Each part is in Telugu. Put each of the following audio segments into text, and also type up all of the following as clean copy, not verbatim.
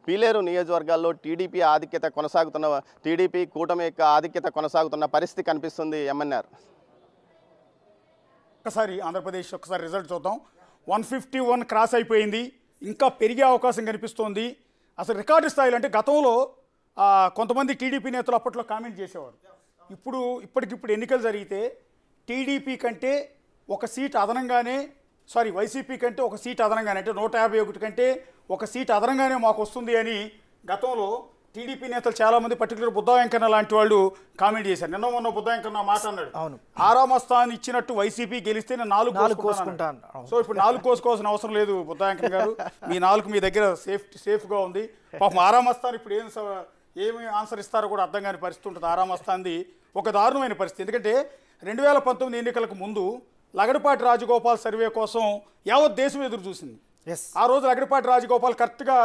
పీలేరు నియోజకవర్గాల్లో టీడీపీ కూటమి యొక్క ఆధిక్యత కొనసాగుతున్న పరిస్థితి కనిపిస్తుంది ఎంఎన్ఆర్. ఒకసారి ఆంధ్రప్రదేశ్ ఒకసారి రిజల్ట్ చూద్దాం. 151 క్రాస్ అయిపోయింది, ఇంకా పెరిగే అవకాశం కనిపిస్తోంది. అసలు రికార్డు స్థాయిలో అంటే గతంలో కొంతమంది టీడీపీ నేతలు అప్పట్లో కామెంట్ చేసేవారు, ఇప్పటికిప్పుడు ఎన్నికలు జరిగితే టీడీపీ కంటే ఒక సీట్ అదనంగానే వైసీపీ కంటే ఒక సీట్ అదనంగానే అంటే 151 కంటే ఒక సీట్ అదనంగానే మాకు వస్తుంది అని గతంలో టీడీపీ నేతలు చాలామంది పర్టికులర్ బుద్ధా వెంకన్న లాంటి వాళ్ళు కామెంట్ చేశారు. నిన్న మొన్న బుద్ధా వెంకన్న మాట అన్నాడు, ఆరామ స్థానం ఇచ్చినట్టు వైసీపీ గెలిస్తే నేను 4 కోసుకుంటాను. సో ఇప్పుడు 4 కోసుకోవాల్సిన అవసరం లేదు బుద్ధా వెంకన్న గారు, మీ 4 మీ దగ్గర సేఫ్గా ఉంది. పాపం ఆరామ స్థానం ఇప్పుడు ఏమి ఆన్సర్ ఇస్తారో కూడా అర్థం కాని పరిస్థితి ఉంటుంది. ఆరామ స్థానంది ఒక దారుణమైన పరిస్థితి. ఎందుకంటే 2019 ఎన్నికలకు ముందు లగడపాటి రాజగోపాల్ సర్వే కోసం యావత్ దేశం ఎదురు చూసింది. ఆ రోజు లగడపాటి రాజగోపాల్ కరెక్ట్గా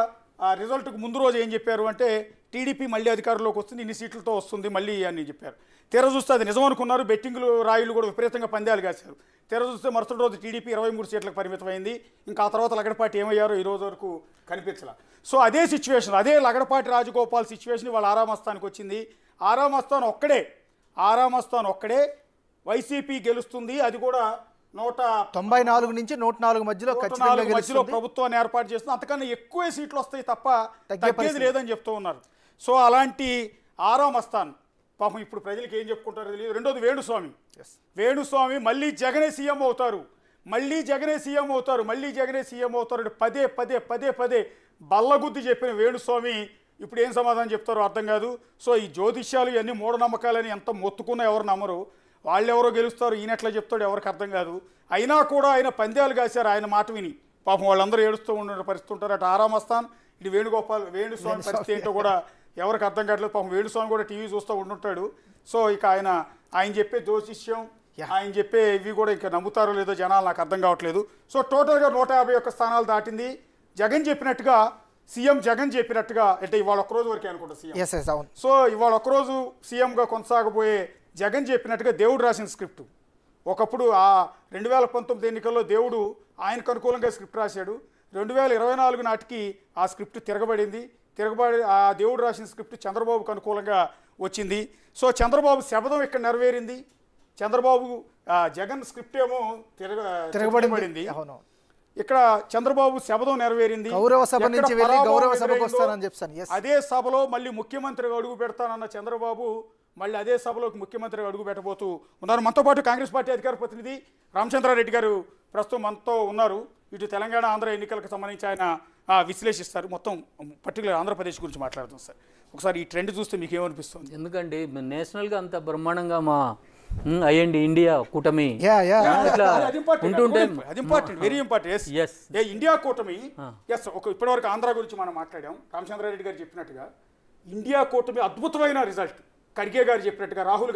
రిజల్ట్కు ముందు రోజు ఏం చెప్పారు అంటే టీడీపీ మళ్ళీ అధికారంలోకి వస్తుంది, ఇన్ని సీట్లతో వస్తుంది మళ్ళీ అని చెప్పారు. తెర చూస్తే అది నిజం అనుకున్నారు. బెట్టింగ్లు రాయిలు కూడా విపరీతంగా పందాలు కాశారు. తెర చూస్తే మరుసటి రోజు టీడీపీ 23 సీట్లకు పరిమితమైంది. ఇంకా ఆ తర్వాత లగడపాటి ఏమయ్యారో ఈ రోజు వరకు కనిపించలా. సో అదే సిచ్యువేషన్, అదే లగడపాటి రాజగోపాల్ సిచ్యువేషన్ వాళ్ళ ఆరామస్థానికి వచ్చింది. ఆరామస్థానం ఒక్కడే వైసీపీ గెలుస్తుంది. అది కూడా 194 నుంచి 104 మధ్యలో ప్రభుత్వాన్ని ఏర్పాటు చేస్తుంది. అంతకన్నా ఎక్కువ సీట్లు వస్తాయి తప్ప తగ్గేది లేదని చెప్తూ ఉన్నారు. సో అలాంటి ఆరామస్థాన్ పాపం ఇప్పుడు ప్రజలకు ఏం చెప్పుకుంటారో తెలియదు. రెండోది వేణుస్వామి మళ్ళీ జగనే సీఎం అవుతారు పదే బల్లగుద్ది చెప్పిన వేణుస్వామి ఇప్పుడు ఏం సమాధానం చెప్తారో అర్థం కాదు. సో ఈ జ్యోతిష్యాలు ఇవన్నీ మూఢనమ్మకాలని ఎంత మొత్తుకున్నా ఎవరు నమ్మరు. వాళ్ళెవరో గెలుస్తారు, ఈయనట్లా చెప్తాడు ఎవరికి అర్థం కాదు. అయినా కూడా ఆయన పందాలు కాశారు ఆయన మాట విని. పాపం వాళ్ళందరూ ఏడుస్తూ ఉండే పరిస్థితి ఉంటారు. అటు ఆరామస్థాన్, ఇటు వేణుస్వామి పరిస్థితి ఏంటో కూడా ఎవరికి అర్థం కావట్లేదు. పాపం వేణుస్వామి కూడా టీవీ చూస్తూ ఉంటుంటాడు. సో ఇక ఆయన చెప్పే జ్యోతిష్యం, ఆయన చెప్పే ఇవి కూడా ఇంకా నమ్ముతారో లేదో జనాలు నాకు అర్థం కావట్లేదు. సో టోటల్గా 151 స్థానాలు దాటింది. సీఎం జగన్ చెప్పినట్టుగా అంటే ఇవాళ ఒక్కరోజు వరకే అనుకుంటా సీఎం. సో ఇవాళ ఒక్కరోజు సీఎంగా కొనసాగబోయే జగన్ చెప్పినట్టుగా దేవుడు రాసిన స్క్రిప్ట్. ఒకప్పుడు ఆ 2019 ఎన్నికల్లో దేవుడు ఆయనకు అనుకూలంగా స్క్రిప్ట్ రాశాడు. 2024 నాటికి ఆ స్క్రిప్ట్ తిరగబడి ఆ దేవుడు రాసిన స్క్రిప్ట్ చంద్రబాబుకు అనుకూలంగా వచ్చింది. సో చంద్రబాబు శపథం ఇక్కడ నెరవేరింది. జగన్ స్క్రిప్ట్ ఏమో తిరగబడింది. ఇక్కడ చంద్రబాబు శపథం నెరవేరింది. అదే సభలో మళ్ళీ ముఖ్యమంత్రిగా అడుగు పెడతానన్న చంద్రబాబు మళ్ళీ అదే సభలోకి ముఖ్యమంత్రిగా అడుగు పెట్టబోతూ ఉన్నారు. మనతో పాటు కాంగ్రెస్ పార్టీ అధికార ప్రతినిధి రామచంద్రారెడ్డి గారు ప్రస్తుతం మనతో ఉన్నారు. ఇటు తెలంగాణ ఆంధ్ర ఎన్నికలకు సంబంధించి ఆయన విశ్లేషిస్తారు. మొత్తం పర్టికులర్ ఆంధ్రప్రదేశ్ గురించి మాట్లాడుతాం సార్. ఒకసారి ఈ ట్రెండ్ చూస్తే మీకు ఏమనిపిస్తుంది? ఎందుకంటే నేషనల్గా అంత బ్రహ్మాండంగా మా అయ్యండి ఇండియా కూటమి వెరీ ఇంపార్టెంట్ ఇండియా కూటమి. ఇప్పటివరకు ఆంధ్ర గురించి మనం మాట్లాడాం. రామచంద్రారెడ్డి గారు చెప్పినట్టుగా ఇండియా కూటమి అద్భుతమైన రిజల్ట్. ఖర్గే గారు చెప్పినట్టుగా రాహుల్